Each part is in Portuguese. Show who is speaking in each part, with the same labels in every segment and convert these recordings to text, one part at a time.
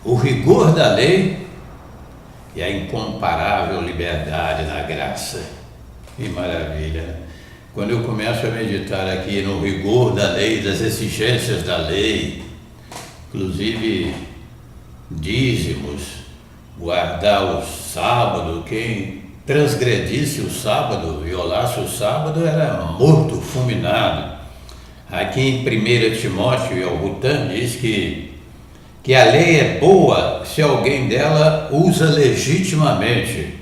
Speaker 1: o rigor da lei e a incomparável liberdade da graça. Que maravilha, né? Quando eu começo a meditar aqui no rigor da lei, das exigências da lei, inclusive dízimos, guardar o sábado, quem transgredisse o sábado, violasse o sábado, era morto, fulminado. Aqui em 1 Timóteo, o Rutan diz que a lei é boa se alguém dela usa legitimamente,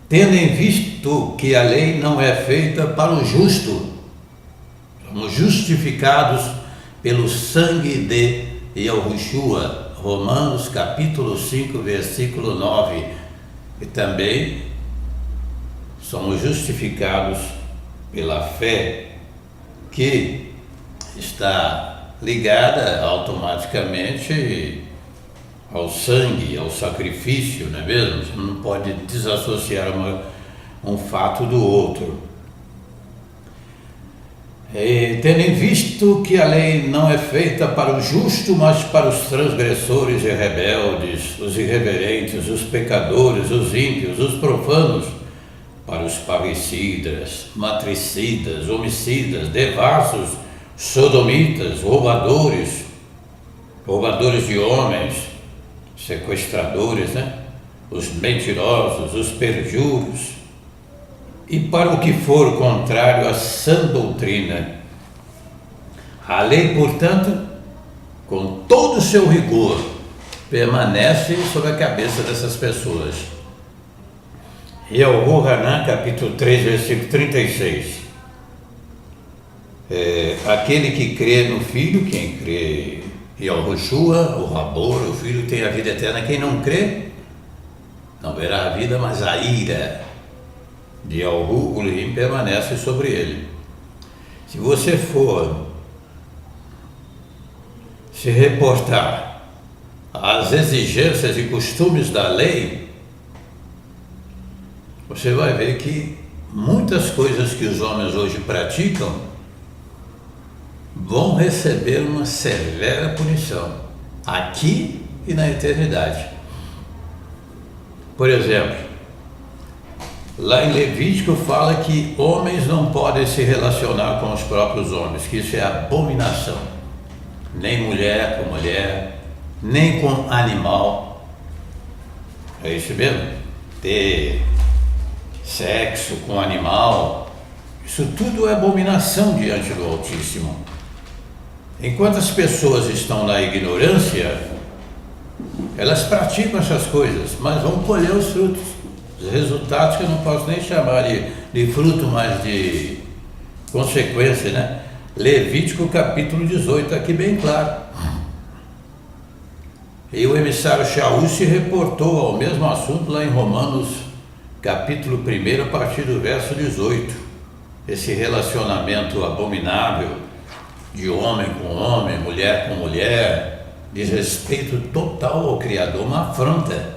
Speaker 1: tendo em visto que a lei não é feita para o justo. Somos justificados pelo sangue de Yahushua, Romanos capítulo 5, versículo 9. E também somos justificados pela fé, que está ligada automaticamente ao sangue, ao sacrifício, não é mesmo? Você não pode desassociar um fato do outro. Tendo em visto que a lei não é feita para o justo, mas para os transgressores e rebeldes, os irreverentes, os pecadores, os ímpios, os profanos, para os parricidas, matricidas, homicidas, devassos, sodomitas, roubadores de homens, sequestradores, né? Os mentirosos, os perjuros, e para o que for contrário à sã doutrina. A lei, portanto, com todo o seu rigor, permanece sobre a cabeça dessas pessoas. E ao Hanan, capítulo 3, versículo 36. Aquele que crê no Filho, quem crê em Yahushua, o Rabor, o Filho, tem a vida eterna. Quem não crê, não verá a vida, mas a ira de Yahu Ulim permanece sobre ele. Se você for se reportar às exigências e costumes da lei, você vai ver que muitas coisas que os homens hoje praticam vão receber uma severa punição, aqui e na eternidade. Por exemplo, lá em Levítico fala que homens não podem se relacionar com os próprios homens, que isso é abominação. Nem mulher com mulher, nem com animal. É isso mesmo? Ter sexo com animal, isso tudo é abominação diante do Altíssimo. Enquanto as pessoas estão na ignorância, elas praticam essas coisas, mas vão colher os frutos, os resultados que eu não posso nem chamar de fruto, mas de consequência, né? Levítico capítulo 18, aqui bem claro. E o emissário Shaul se reportou ao mesmo assunto lá em Romanos capítulo 1, a partir do verso 18. Esse relacionamento abominável de homem com homem, mulher com mulher, desrespeito total ao Criador, uma afronta,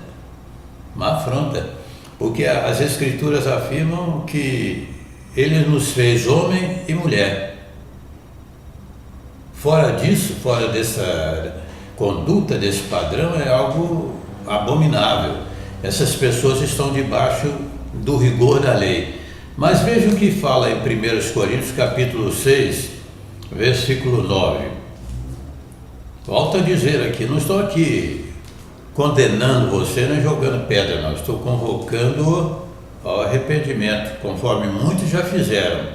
Speaker 1: porque as Escrituras afirmam que Ele nos fez homem e mulher. Fora disso, fora dessa conduta, desse padrão, é algo abominável. Essas pessoas estão debaixo do rigor da lei. Mas veja o que fala em 1 Coríntios capítulo 6, versículo 9. Volto a dizer aqui, não estou aqui condenando você nem jogando pedra, não. Estou convocando ao arrependimento, conforme muitos já fizeram.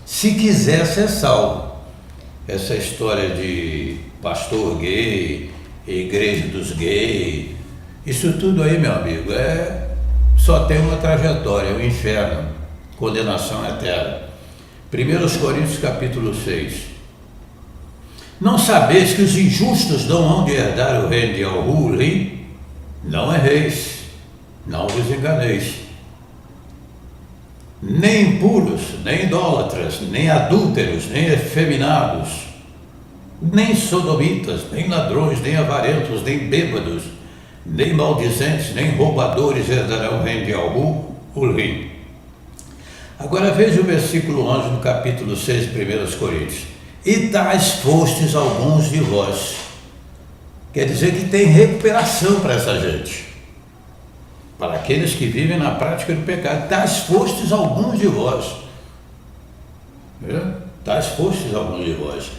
Speaker 1: Se quiser ser salvo. Essa história de pastor gay, igreja dos gays, isso tudo aí, meu amigo, só tem uma trajetória, é o inferno, condenação eterna. 1 Coríntios capítulo 6. Não sabeis que os injustos não hão de herdar o reino de Yahuwah? Não erreis, não vos enganeis. Nem impuros, nem idólatras, nem adúlteros, nem efeminados, nem sodomitas, nem ladrões, nem avarentos, nem bêbados, nem maldizentes, nem roubadores herdarão o reino de Yahuwah. Agora veja o versículo 11 do capítulo 6 de 1 Coríntios. E tais fostes alguns de vós. Quer dizer que tem recuperação para essa gente, para aqueles que vivem na prática do pecado. Tais fostes alguns de vós, tais fostes alguns de vós,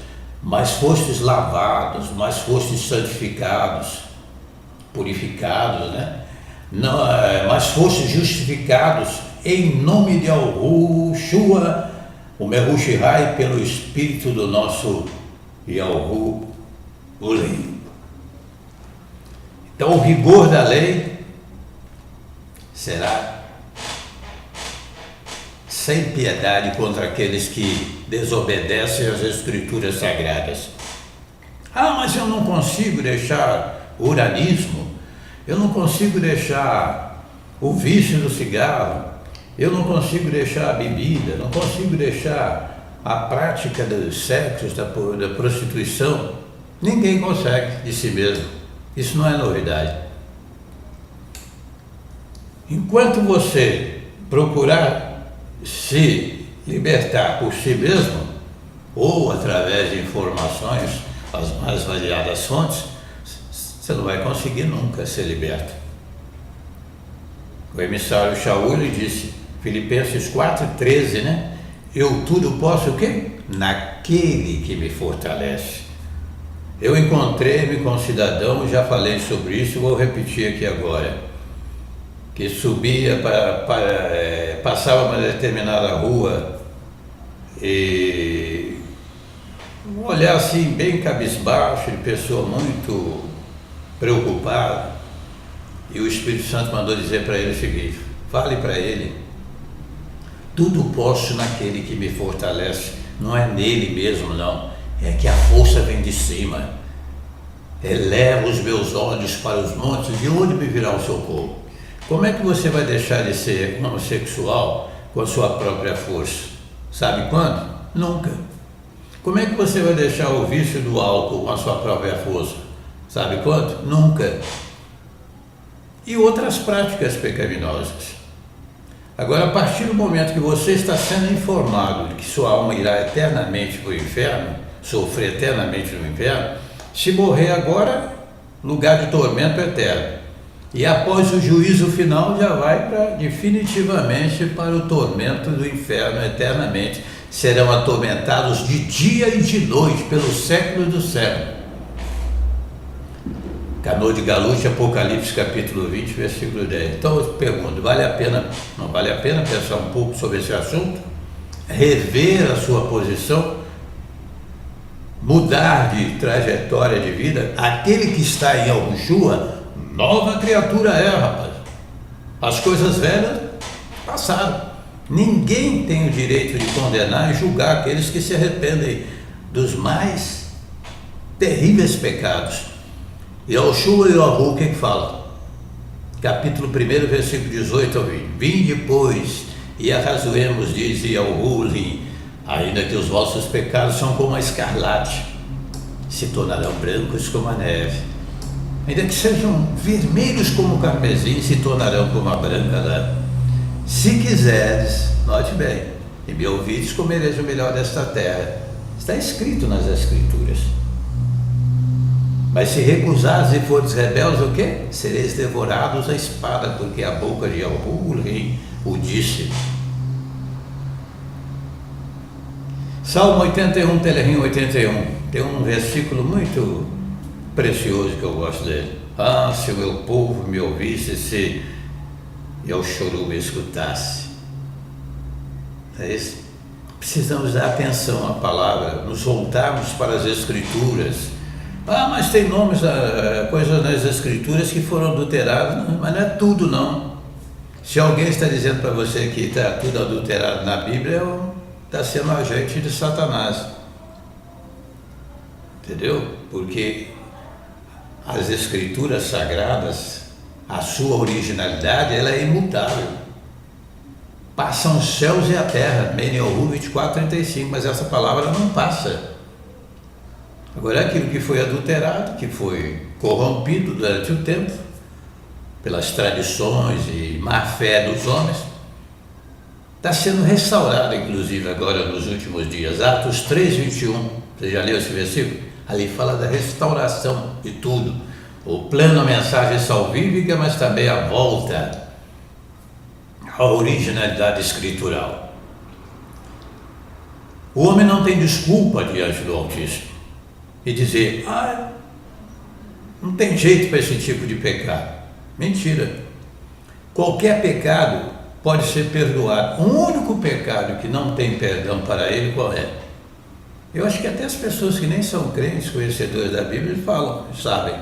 Speaker 1: mas fostes lavados, mas fostes santificados, purificados, né? Não, mas fostes justificados em nome de Yahushua, o Mehushihai, pelo Espírito do nosso Yahu Ulim. Então o rigor da lei será sem piedade contra aqueles que desobedecem às Escrituras Sagradas. Ah, mas eu não consigo deixar o uranismo, eu não consigo deixar o vício do cigarro, eu não consigo deixar a bebida, não consigo deixar a prática dos sexos, da prostituição. Ninguém consegue de si mesmo. Isso não é novidade. Enquanto você procurar se libertar por si mesmo, ou através de informações, as mais variadas fontes, você não vai conseguir nunca ser liberto. O emissário Shaul disse, Filipenses 4,13, né? Eu tudo posso o quê? Naquele que me fortalece. Eu encontrei-me com um cidadão, já falei sobre isso, vou repetir aqui agora, que subia passava uma determinada rua e um olhar assim bem cabisbaixo, de pessoa muito preocupada, e o Espírito Santo mandou dizer para ele o seguinte, fale para ele, tudo posso naquele que me fortalece, não é nele mesmo não, é que a força vem de cima. Eleva os meus olhos para os montes, de onde me virá o socorro? Como é que você vai deixar de ser homossexual com a sua própria força? Sabe quando? Nunca. Como é que você vai deixar o vício do álcool com a sua própria força? Sabe quando? Nunca. E outras práticas pecaminosas. Agora, a partir do momento que você está sendo informado de que sua alma irá eternamente para o inferno, sofrer eternamente no inferno, se morrer agora, lugar de tormento eterno. E após o juízo final já vai definitivamente para o tormento do inferno eternamente. Serão atormentados de dia e de noite pelos séculos do século. Canoa de Galute, Apocalipse capítulo 20, versículo 10. Então eu pergunto, não vale a pena pensar um pouco sobre esse assunto? Rever a sua posição? Mudar de trajetória de vida? Aquele que está em Yahushua, nova criatura é, rapaz. As coisas velhas passaram. Ninguém tem o direito de condenar e julgar aqueles que se arrependem dos mais terríveis pecados. Yahushua e Yahu, o que fala? Capítulo 1, versículo 18 ao 20. Vinde, pois, e arrazoemos, diz Yahu, ainda que os vossos pecados são como a escarlate, se tornarão brancos como a neve. Ainda que sejam vermelhos como o carmesim, se tornarão como a branca lã. Se quiseres, note bem, e me ouvides, comereis o melhor desta terra. Está escrito nas Escrituras. Mas se recusares e fores rebeldes, o quê? Sereis devorados à espada, porque a boca de Yahu o disse. Salmo 81, Telerim 81, tem um versículo muito precioso que eu gosto dele. Ah, se o meu povo me ouvisse, se eu choro me escutasse. É isso? Precisamos dar atenção à palavra, nos voltarmos para as Escrituras. Ah, mas tem nomes, coisas nas Escrituras que foram adulteradas, mas não é tudo não. Se alguém está dizendo para você que está tudo adulterado na Bíblia, está sendo agente de Satanás. Entendeu? Porque as Escrituras Sagradas, a sua originalidade, ela é imutável. Passam os céus e a terra, Meniohu 24:35, mas essa palavra não passa. Agora, aquilo que foi adulterado, que foi corrompido durante o tempo, pelas tradições e má fé dos homens, está sendo restaurado, inclusive, agora nos últimos dias. Atos 3:21, você já leu esse versículo? Ali fala da restauração de tudo. O plano, a mensagem salvífica, mas também a volta à originalidade escritural. O homem não tem desculpa diante do Altíssimo e dizer, não tem jeito para esse tipo de pecado. Mentira. Qualquer pecado pode ser perdoado. O único pecado que não tem perdão para ele, qual é? Eu acho que até as pessoas que nem são crentes, conhecedores da Bíblia, falam, sabem,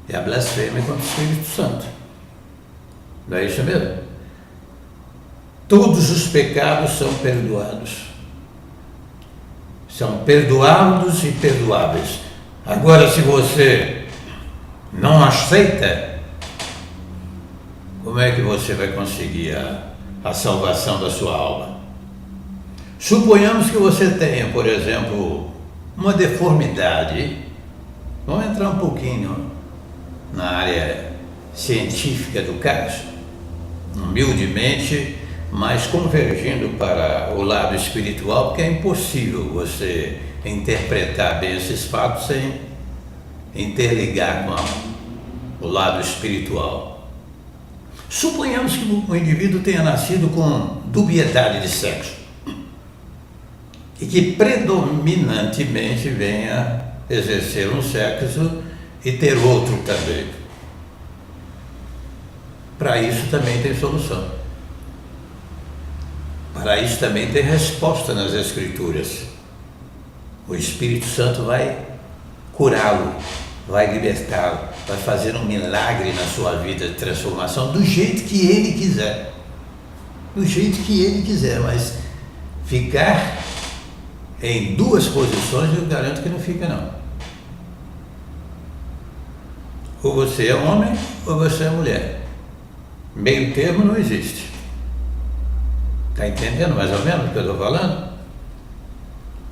Speaker 1: é a blasfêmia contra o Espírito Santo. Não é isso mesmo? Todos os pecados são perdoados. São perdoados e perdoáveis. Agora, se você não aceita, como é que você vai conseguir a salvação da sua alma? Suponhamos que você tenha, por exemplo, uma deformidade. Vamos entrar um pouquinho na área científica do caso, humildemente, mas convergindo para o lado espiritual, porque é impossível você interpretar bem esses fatos sem interligar com o lado espiritual. Suponhamos que o indivíduo tenha nascido com dubiedade de sexo e que predominantemente venha exercer um sexo e ter outro também. Para isso também tem solução. Para isso também tem resposta nas Escrituras. O Espírito Santo vai curá-lo, vai libertá-lo, vai fazer um milagre na sua vida de transformação do jeito que ele quiser. Do jeito que ele quiser, mas ficar em duas posições eu garanto que não fica não. Ou você é homem ou você é mulher. Meio termo não existe. Está entendendo mais ou menos o que eu estou falando?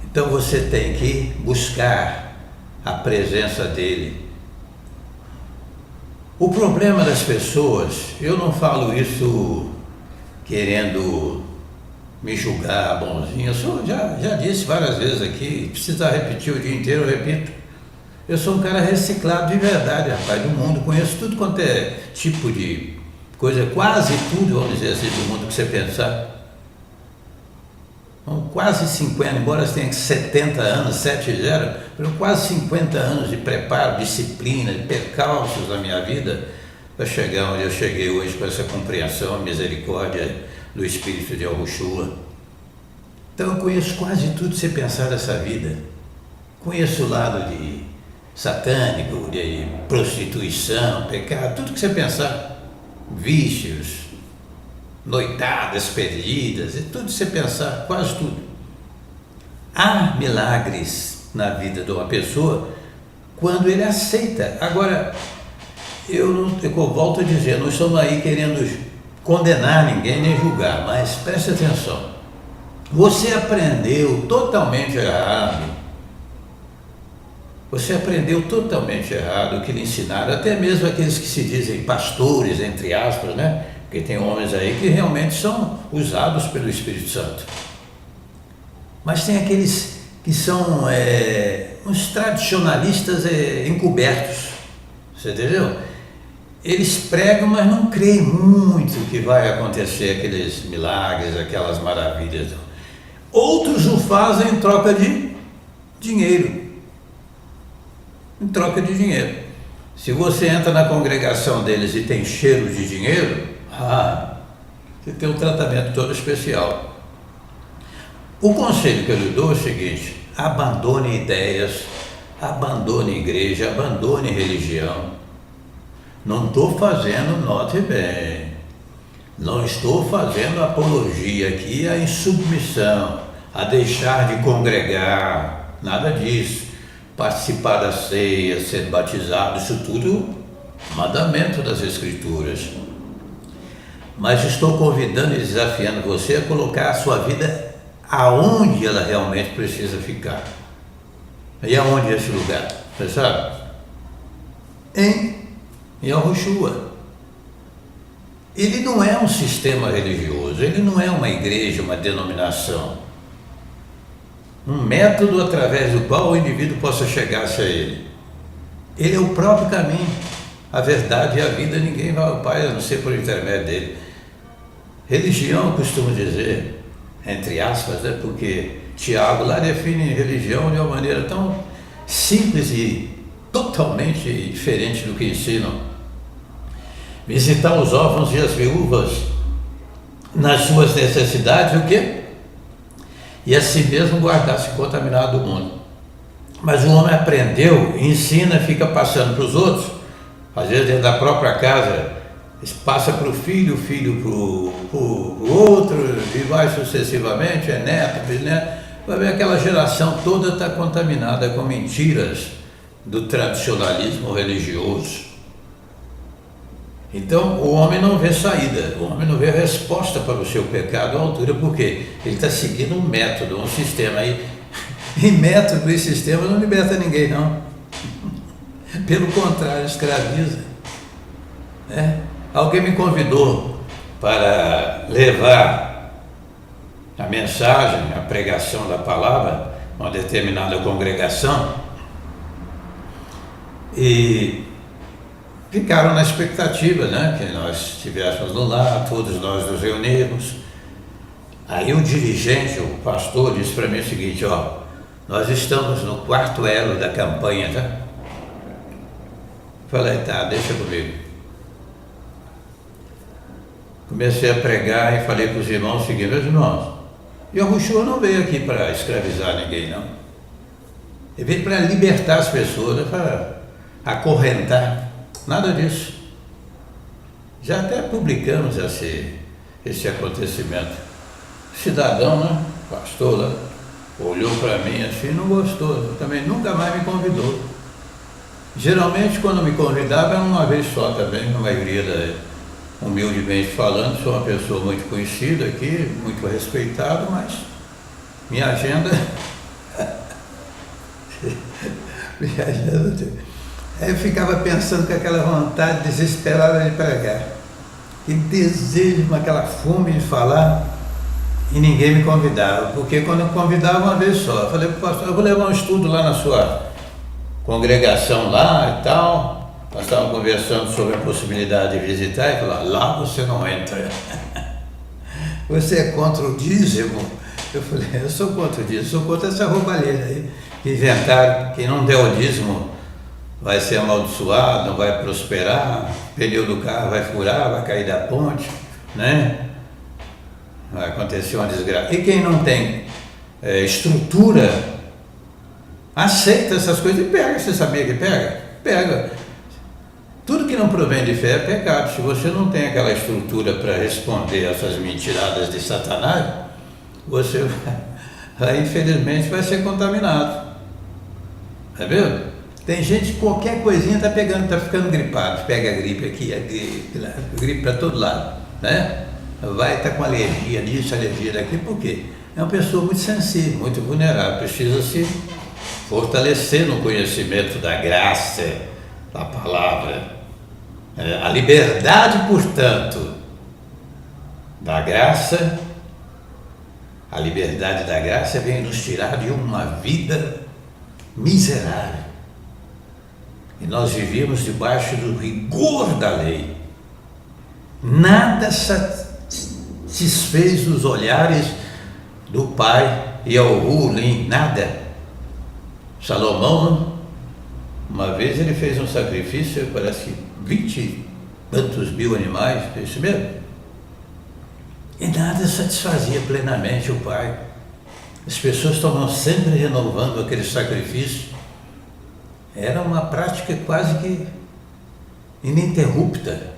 Speaker 1: Então você tem que buscar a presença dele. O problema das pessoas, eu não falo isso querendo me julgar bonzinho, eu já disse várias vezes aqui, precisa repetir o dia inteiro, eu repito. Eu sou um cara reciclado de verdade, rapaz, do mundo, conheço tudo quanto é tipo de coisa, quase tudo, vamos dizer assim, do mundo que você pensar. Quase 50, embora tenha 70 anos, 7-0, quase 50 anos de preparo, disciplina, de percalços na minha vida, para chegar onde eu cheguei hoje com essa compreensão, misericórdia do Espírito de Yahushua. Então eu conheço quase tudo que você pensar dessa vida. Conheço o lado de satânico, de prostituição, pecado, tudo que você pensar, vícios, noitadas perdidas, e tudo que você pensar, quase tudo. Há milagres na vida de uma pessoa quando ele aceita. Agora, eu volto a dizer, não estamos aí querendo condenar ninguém nem julgar, mas preste atenção. Você aprendeu totalmente errado. Você aprendeu totalmente errado o que lhe ensinaram, até mesmo aqueles que se dizem pastores, entre aspas, né? Porque tem homens aí que realmente são usados pelo Espírito Santo. Mas tem aqueles que são uns tradicionalistas encobertos, você entendeu? Eles pregam, mas não creem muito que vai acontecer aqueles milagres, aquelas maravilhas. Outros o fazem em troca de dinheiro. Em troca de dinheiro. Se você entra na congregação deles e tem cheiro de dinheiro, você tem um tratamento todo especial. O conselho que eu lhe dou é o seguinte: abandone ideias, abandone igreja, abandone religião. Não estou fazendo, note bem, não estou fazendo apologia aqui à insubmissão, a deixar de congregar, nada disso. Participar da ceia, ser batizado, isso tudo mandamento das Escrituras. Mas estou convidando e desafiando você a colocar a sua vida aonde ela realmente precisa ficar. E aonde é esse lugar? Você sabe? Em Yahushua. Ele não é um sistema religioso, ele não é uma igreja, uma denominação. um método através do qual o indivíduo possa chegar-se a ele. Ele é o próprio caminho, a verdade e a vida. Ninguém vai ao Pai a não ser por intermédio dele. Religião, eu costumo dizer, entre aspas, né? Porque Tiago lá define religião de uma maneira tão simples e totalmente diferente do que ensinam. Visitar os órfãos e as viúvas nas suas necessidades, o quê? E assim mesmo guardar-se contaminado do mundo. Mas o homem aprendeu, ensina, fica passando para os outros, às vezes dentro da própria casa, passa para o filho para o outro, e vai sucessivamente, é neto, bisneto. Vai ver aquela geração toda está contaminada com mentiras do tradicionalismo religioso. Então o homem não vê saída, o homem não vê resposta para o seu pecado à altura, porque ele está seguindo um método, um sistema aí. E método e sistema não liberta ninguém, não. Pelo contrário, escraviza. Alguém me convidou para levar a mensagem, a pregação da palavra a uma determinada congregação e ficaram na expectativa, né, que nós estivéssemos lá, todos nós nos reunirmos. Aí o dirigente, o pastor, disse para mim o seguinte: nós estamos no quarto elo da campanha, tá? Falei, tá, deixa comigo. Comecei a pregar e falei para os irmãos o seguinte: meus irmãos, Yahushua não veio aqui para escravizar ninguém, não. Ele veio para libertar as pessoas, para acorrentar. Nada disso. Já até publicamos esse acontecimento. Cidadão, né? Pastor lá, olhou para mim assim, não gostou, também nunca mais me convidou. Geralmente quando me convidava era uma vez só também, na maioria humildemente falando, sou uma pessoa muito conhecida aqui, muito respeitada, mas minha agenda aí eu ficava pensando com aquela vontade desesperada de pregar, aquele desejo, aquela fome de falar. E ninguém me convidava, porque quando eu convidava uma vez só, eu falei para o pastor: eu vou levar um estudo lá na sua congregação lá e tal. Nós estávamos conversando sobre a possibilidade de visitar, e falou: lá você não entra. Você é contra o dízimo? Eu falei: eu sou contra o dízimo, sou contra essa roubalheira aí, que inventaram, quem não der o dízimo vai ser amaldiçoado, não vai prosperar, o pneu do carro vai furar, vai cair da ponte, né? Vai acontecer uma desgraça. E quem não tem estrutura, aceita essas coisas e pega. Você sabia que pega? Pega. Tudo que não provém de fé é pecado. Se você não tem aquela estrutura para responder a essas mentiradas de Satanás, você vai, infelizmente, vai ser contaminado. Tá vendo? Tem gente que qualquer coisinha está pegando, está ficando gripado. Pega a gripe aqui, a gripe lá, gripe para todo lado, né? Vai estar com alergia disso, alergia daqui, por quê? É uma pessoa muito sensível, muito vulnerável, precisa se fortalecer no conhecimento da graça, da palavra. A liberdade, portanto, da graça, a liberdade da graça vem nos tirar de uma vida miserável. E nós vivíamos debaixo do rigor da lei. Nada satisfez os olhares do pai e ao rulim, nada. Salomão, uma vez ele fez um sacrifício, parece que 20 e tantos mil animais, é isso mesmo? E nada satisfazia plenamente o pai. As pessoas estavam sempre renovando aquele sacrifício. Era uma prática quase que ininterrupta.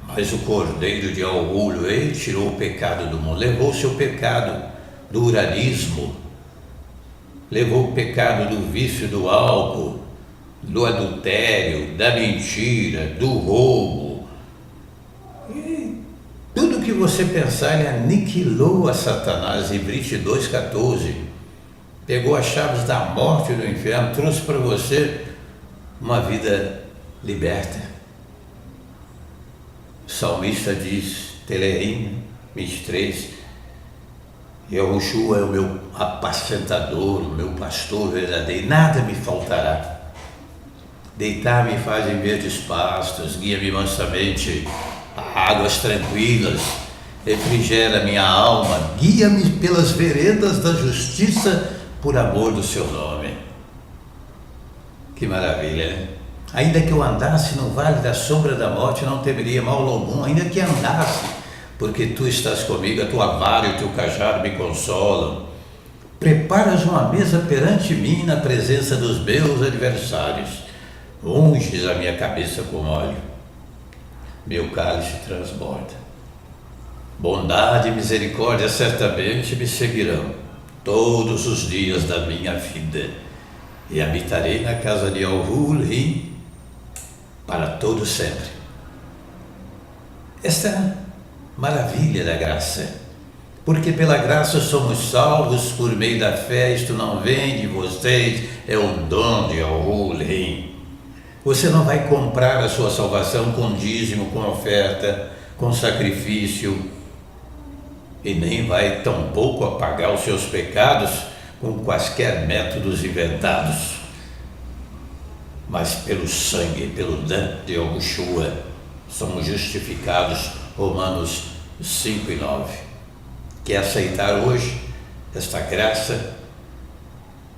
Speaker 1: Mas o cordeiro de orgulho, ele tirou o pecado do mundo, levou o seu pecado do uranismo, levou o pecado do vício do álcool, do adultério, da mentira, do roubo. E tudo que você pensar, ele aniquilou a Satanás. Em Brite 2,14, pegou as chaves da morte e do inferno, trouxe para você uma vida liberta. O salmista diz, Telerim 23, Yahushua é o meu apacentador, o meu pastor verdadeiro, nada me faltará. Deitar-me faz em verdes pastos, guia-me mansamente a águas tranquilas, refrigera minha alma, guia-me pelas veredas da justiça por amor do seu nome. Que maravilha, né? Ainda que eu andasse no vale da sombra da morte, não temeria mal algum, ainda que andasse, porque tu estás comigo, a tua vara e o teu cajado me consolam. Preparas uma mesa perante mim na presença dos meus adversários. Unges a minha cabeça com óleo, meu cálice transborda. Bondade e misericórdia certamente me seguirão todos os dias da minha vida, e habitarei na casa de Yahuwah para todo sempre. Esta é a maravilha da graça, porque pela graça somos salvos por meio da fé. Isto não vem de vocês, é um dom de Yahuwah. Você não vai comprar a sua salvação com dízimo, com oferta, com sacrifício, e nem vai tampouco apagar os seus pecados com quaisquer métodos inventados. Mas pelo sangue, pelo dom de Yahushua, somos justificados. Romanos 5:9. Quer aceitar hoje esta graça?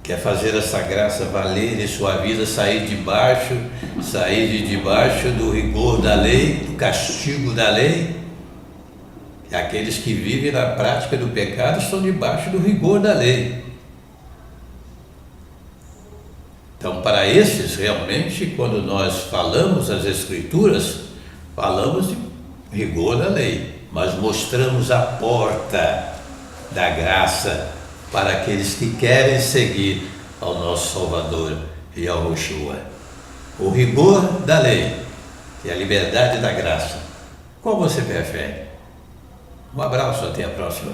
Speaker 1: Quer fazer essa graça valer em sua vida, sair de debaixo do rigor da lei, do castigo da lei? Aqueles que vivem na prática do pecado estão debaixo do rigor da lei. Então, para esses, realmente, quando nós falamos as Escrituras, falamos de rigor da lei, mas mostramos a porta da graça para aqueles que querem seguir ao nosso Salvador Yahushua. O rigor da lei e a liberdade da graça. Qual você prefere? Um abraço, até a próxima.